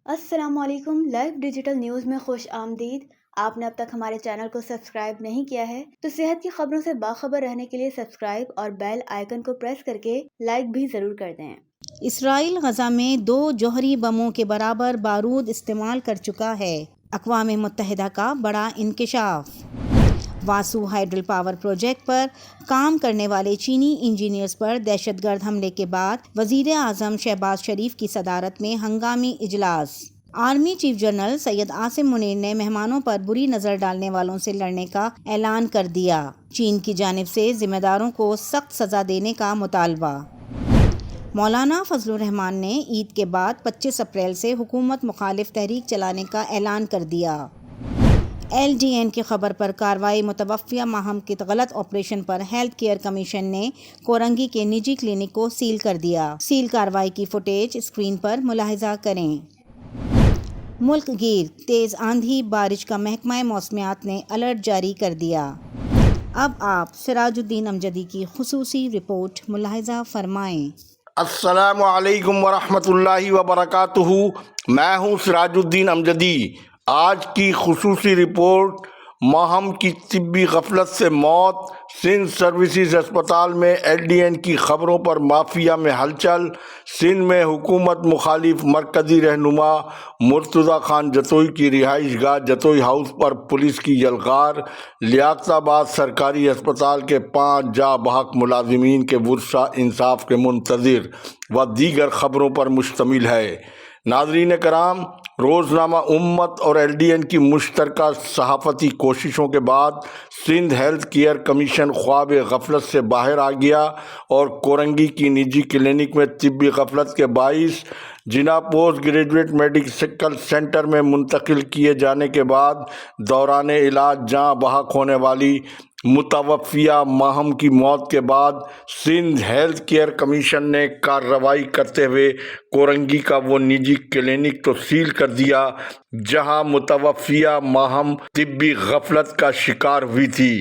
السلام علیکم، live digital news میں خوش آمدید۔ آپ نے اب تک ہمارے چینل کو سبسکرائب نہیں کیا ہے تو صحت کی خبروں سے باخبر رہنے کے لیے سبسکرائب اور بیل آئیکن کو پریس کر کے لائک بھی ضرور کر دیں۔ اسرائیل غزہ میں 2 جوہری بموں کے برابر بارود استعمال کر چکا ہے۔ اقوام متحدہ کا بڑا انکشاف۔ واسو ہائیڈرل پاور پروجیکٹ پر کام کرنے والے چینی انجینئرز پر دہشت گرد حملے کے بعد وزیر اعظم شہباز شریف کی صدارت میں ہنگامی اجلاس۔ Army chief general Syed Asim Munir نے مہمانوں پر بری نظر ڈالنے والوں سے لڑنے کا اعلان کر دیا۔ چین کی جانب سے ذمہ داروں کو سخت سزا دینے کا مطالبہ۔ مولانا فضل الرحمان نے عید کے بعد 25 اپریل سے حکومت مخالف تحریک چلانے کا اعلان کر دیا۔ LDN کی خبر پر کارروائی۔ متوفیہ ماہم کے غلط آپریشن پر ہیلتھ کیئر کمیشن نے کورنگی کے نجی کلینک کو سیل کر دیا۔ سیل کارروائی کی فوٹیج اسکرین پر ملاحظہ کریں۔ ملک گیر تیز آندھی بارش کا محکمہ موسمیات نے الرٹ جاری کر دیا۔ اب آپ سراج الدین امجدی کی خصوصی رپورٹ ملاحظہ فرمائیں۔ السلام علیکم ورحمۃ اللہ وبرکاتہ۔ میں ہوں سراج الدین امجدی۔ آج کی خصوصی رپورٹ: ماہم کی طبی غفلت سے موت، سندھ سروسز ہسپتال میں LDN کی خبروں پر مافیا میں ہلچل، سندھ میں حکومت مخالف مرکزی رہنما مرتضی خان جتوئی کی رہائش گاہ جتوئی ہاؤس پر پولیس کی یلغار، لیاقت آباد سرکاری ہسپتال کے 5 جاں بحق ملازمین کے ورثاء انصاف کے منتظر و دیگر خبروں پر مشتمل ہے۔ ناظرین کرام، روزنامہ امت اور LDN کی مشترکہ صحافتی کوششوں کے بعد سندھ ہیلتھ کیئر کمیشن خواب غفلت سے باہر آ گیا اور کورنگی کی نجی کلینک میں طبی غفلت کے باعث جناح پوسٹ گریجویٹ میڈیکل سینٹر میں منتقل کیے جانے کے بعد دوران علاج جاں بحق ہونے والی متوفیہ ماہم کی موت کے بعد سندھ ہیلتھ کیئر کمیشن نے کارروائی کرتے ہوئے کورنگی کا وہ نجی کلینک تو سیل کر دیا جہاں متوفیہ ماہم طبی غفلت کا شکار ہوئی تھی۔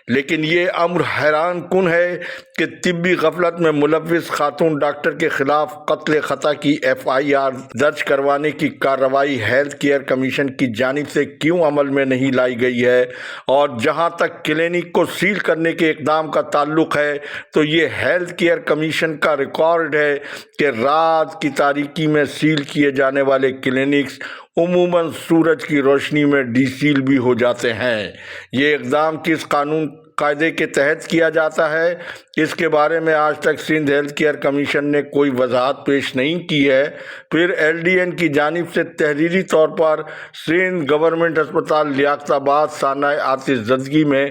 لیکن یہ امر حیران کن ہے کہ طبی غفلت میں ملوث خاتون ڈاکٹر کے خلاف قتل خطا کی FIR درج کروانے کی کارروائی ہیلتھ کیئر کمیشن کی جانب سے کیوں عمل میں نہیں لائی گئی ہے، اور جہاں تک کلینک کو سیل کرنے کے اقدام کا تعلق ہے تو یہ ہیلتھ کیئر کمیشن کا ریکارڈ ہے کہ رات کی تاریکی میں سیل کیے جانے والے کلینکس عموماً سورج کی روشنی میں ڈی سیل بھی ہو جاتے ہیں۔ یہ اقدام کس قانون قاعدے کے تحت کیا جاتا ہے، اس کے بارے میں آج تک سندھ ہیلتھ کیئر کمیشن نے کوئی وضاحت پیش نہیں کی ہے۔ پھر LDN کی جانب سے تحریری طور پر سندھ گورنمنٹ ہسپتال لیاقت آباد سانحہ آتش زدگی میں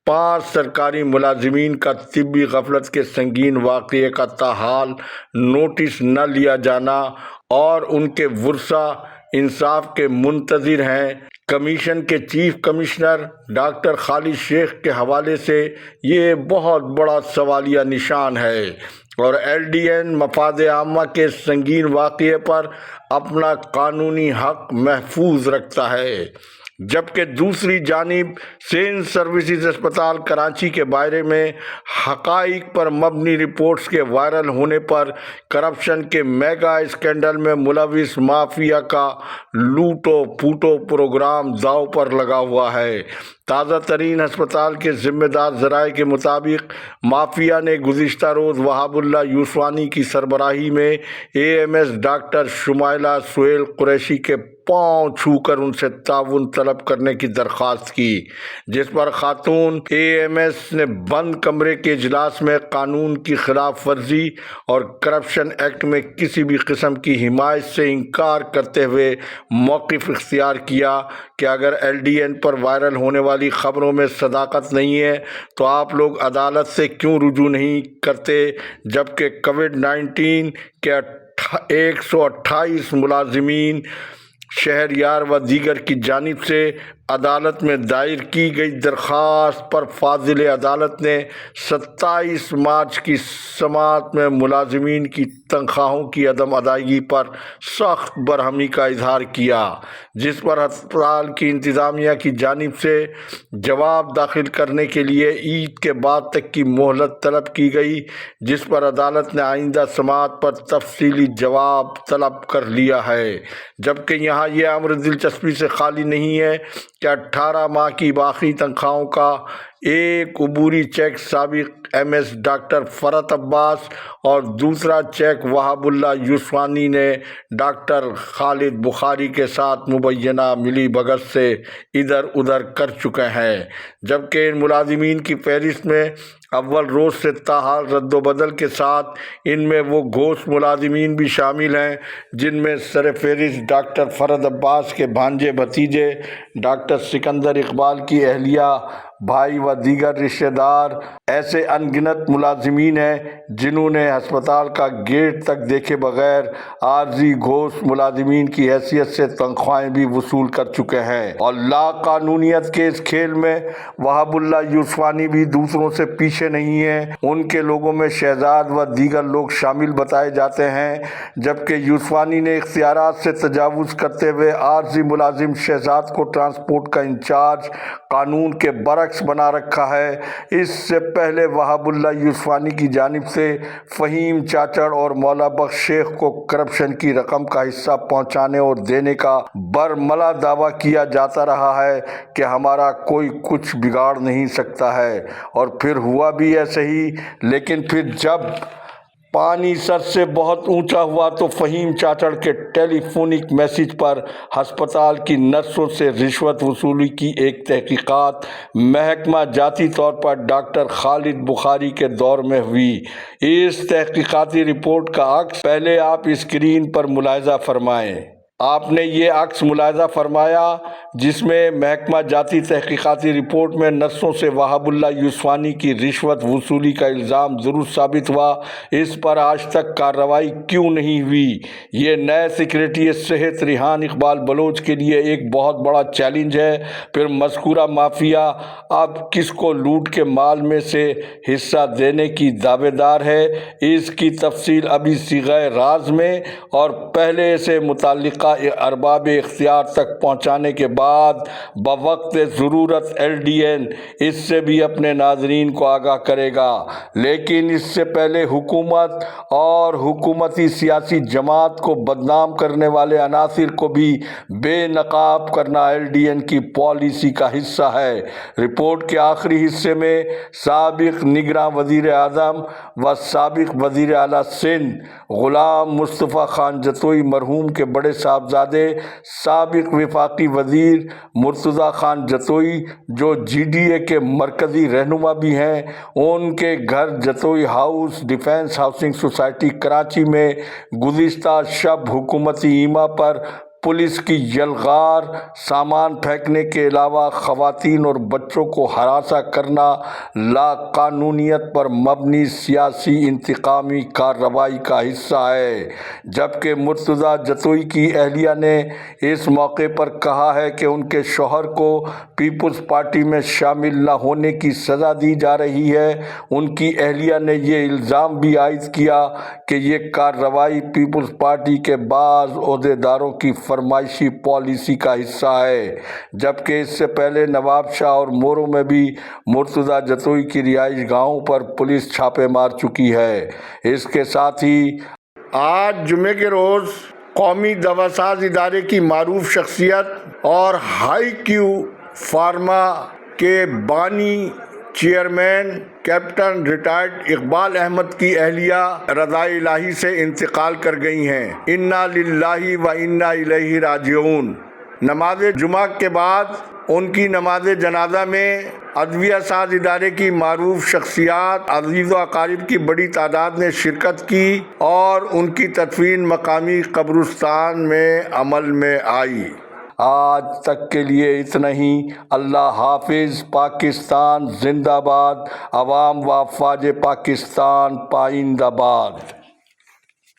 5 سرکاری ملازمین کا طبی غفلت کے سنگین واقعے کا تاحال نوٹس نہ لیا جانا اور ان کے ورثاء انصاف کے منتظر ہیں۔ کمیشن کے چیف کمشنر ڈاکٹر خالد شیخ کے حوالے سے یہ بہت بڑا سوالیہ نشان ہے اور LDN مفاد عامہ کے سنگین واقعے پر اپنا قانونی حق محفوظ رکھتا ہے، جبکہ دوسری جانب سندھ سروسز ہسپتال کراچی کے بارے میں حقائق پر مبنی رپورٹس کے وائرل ہونے پر کرپشن کے میگا اسکینڈل میں ملوث مافیا کا لوٹو پوٹو پروگرام داؤ پر لگا ہوا ہے۔ تازہ ترین ہسپتال کے ذمہ دار ذرائع کے مطابق مافیا نے گزشتہ روز وہاب اللہ یوسفانی کی سربراہی میں AMS ڈاکٹر شمائلہ سہیل قریشی کے پاؤں چھو کر ان سے تعاون طلب کرنے کی درخواست کی، جس پر خاتون AMS نے بند کمرے کے اجلاس میں قانون کی خلاف ورزی اور کرپشن ایکٹ میں کسی بھی قسم کی حمایت سے انکار کرتے ہوئے موقف اختیار کیا کہ اگر LDN پر وائرل ہونے والی خبروں میں صداقت نہیں ہے تو آپ لوگ عدالت سے کیوں رجوع نہیں کرتے، جبکہ کووڈ-19 کے 128 ملازمین، شہریار و دیگر کی جانب سے عدالت میں دائر کی گئی درخواست پر فاضل عدالت نے 27 مارچ کی سماعت میں ملازمین کی تنخواہوں کی عدم ادائیگی پر سخت برہمی کا اظہار کیا، جس پر ہسپتال کی انتظامیہ کی جانب سے جواب داخل کرنے کے لیے عید کے بعد تک کی مہلت طلب کی گئی، جس پر عدالت نے آئندہ سماعت پر تفصیلی جواب طلب کر لیا ہے۔ جبکہ یہاں یہ امر دلچسپی سے خالی نہیں ہے کہ 18 ماہ کی باقی تنخواہوں کا ایک عبوری چیک سابق MS ڈاکٹر فرحت عباس اور دوسرا چیک وہاب اللہ یوسفانی نے ڈاکٹر خالد بخاری کے ساتھ مبینہ ملی بھگت سے ادھر ادھر کر چکے ہیں، جبکہ ان ملازمین کی فہرست میں اول روز سے تاحال رد و بدل کے ساتھ ان میں وہ گھوست ملازمین بھی شامل ہیں جن میں سر فہرست ڈاکٹر فرحت عباس کے بھانجے بھتیجے، ڈاکٹر سکندر اقبال کی اہلیہ، بھائی و دیگر رشتہ دار، ایسے ان گنت ملازمین ہیں جنہوں نے ہسپتال کا گیٹ تک دیکھے بغیر عارضی گھوست ملازمین کی حیثیت سے تنخواہیں بھی وصول کر چکے ہیں، اور لا قانونیت کے اس کھیل میں وہاب اللہ یوسفانی بھی دوسروں سے پیچھے نہیں ہیں۔ ان کے لوگوں میں شہزاد و دیگر لوگ شامل بتائے جاتے ہیں، جبکہ یوسفانی نے اختیارات سے تجاوز کرتے ہوئے عارضی ملازم شہزاد کو ٹرانسپورٹ کا انچارج قانون کے برعکس بنا رکھا ہے۔ اس سے پہلے وہاب اللہ یوسفانی کی جانب سے فہیم چاچڑ اور مولا بخش شیخ کو کرپشن کی رقم کا حصہ پہنچانے اور دینے کا برملا دعویٰ کیا جاتا رہا ہے کہ ہمارا کوئی کچھ بگاڑ نہیں سکتا ہے، اور پھر ہوا بھی ایسے ہی۔ لیکن پھر جب پانی سر سے بہت اونچا ہوا تو فہیم چاچڑ کے ٹیلی فونک میسج پر ہسپتال کی نرسوں سے رشوت وصولی کی ایک تحقیقات محکمہ جاتی طور پر ڈاکٹر خالد بخاری کے دور میں ہوئی۔ اس تحقیقاتی رپورٹ کا عکس پہلے آپ اسکرین پر ملاحظہ فرمائیں۔ آپ نے یہ عکس ملاحظہ فرمایا جس میں محکمہ جاتی تحقیقاتی رپورٹ میں نرسوں سے وہاب اللہ یوسفانی کی رشوت وصولی کا الزام درست ثابت ہوا، اس پر آج تک کارروائی کیوں نہیں ہوئی؟ یہ نئے سیکریٹری صحت ریحان اقبال بلوچ کے لیے ایک بہت بڑا چیلنج ہے۔ پھر مذکورہ مافیا اب کس کو لوٹ کے مال میں سے حصہ دینے کی دعوے دار ہے، اس کی تفصیل ابھی صیغہ راز میں، اور پہلے سے متعلقہ ارباب اختیار تک پہنچانے کے بعد بوقت ضرورت LDN اس سے بھی اپنے ناظرین کو آگاہ کرے گا۔ لیکن اس سے پہلے حکومت اور حکومتی سیاسی جماعت کو بدنام کرنے والے عناصر کو بھی بے نقاب کرنا LDN کی پالیسی کا حصہ ہے۔ رپورٹ کے آخری حصے میں سابق نگراں وزیر اعظم و سابق وزیر اعلیٰ سندھ غلام مصطفیٰ خان جتوئی مرحوم کے بڑے صاحبزادے سابق وفاقی وزیر مرتضیٰ خان جتوئی جو GDA کے مرکزی رہنما بھی ہیں، ان کے گھر Jatoi house defence housing society Karachi میں گزشتہ شب حکومتی ایما پر پولیس کی یلغار، سامان پھینکنے کے علاوہ خواتین اور بچوں کو ہراساں کرنا لا قانونیت پر مبنی سیاسی انتقامی کارروائی کا حصہ ہے، جبکہ مرتضیٰ جتوئی کی اہلیہ نے اس موقع پر کہا ہے کہ ان کے شوہر کو پیپلز پارٹی میں شامل نہ ہونے کی سزا دی جا رہی ہے۔ ان کی اہلیہ نے یہ الزام بھی عائد کیا کہ یہ کارروائی پیپلز پارٹی کے بعض عہدیداروں کی فرمائشی پالیسی کا حصہ ہے، جبکہ اس سے پہلے نواب شاہ اور مورو میں بھی مرتضیٰ جتوئی کی رہائش گاہوں پر پولیس چھاپے مار چکی ہے۔ اس کے ساتھ ہی آج جمعے کے روز قومی دواساز ادارے کی معروف شخصیت اور ہائی کیو فارما کے بانی chairman captain retired Iqbal Ahmed کی اہلیہ رضا الہی سے انتقال کر گئی ہیں۔ انا للہ و انا الیہ راجعون۔ نماز جمعہ کے بعد ان کی نماز جنازہ میں عدویہ ساز ادارے کی معروف شخصیات، عزیز و اقارب کی بڑی تعداد نے شرکت کی اور ان کی تدفین مقامی قبرستان میں عمل میں آئی۔ آج تک کے لیے اتنا ہی۔ اللہ حافظ۔ پاکستان زندہ باد۔ عوام و افواج پاکستان پائندہ باد۔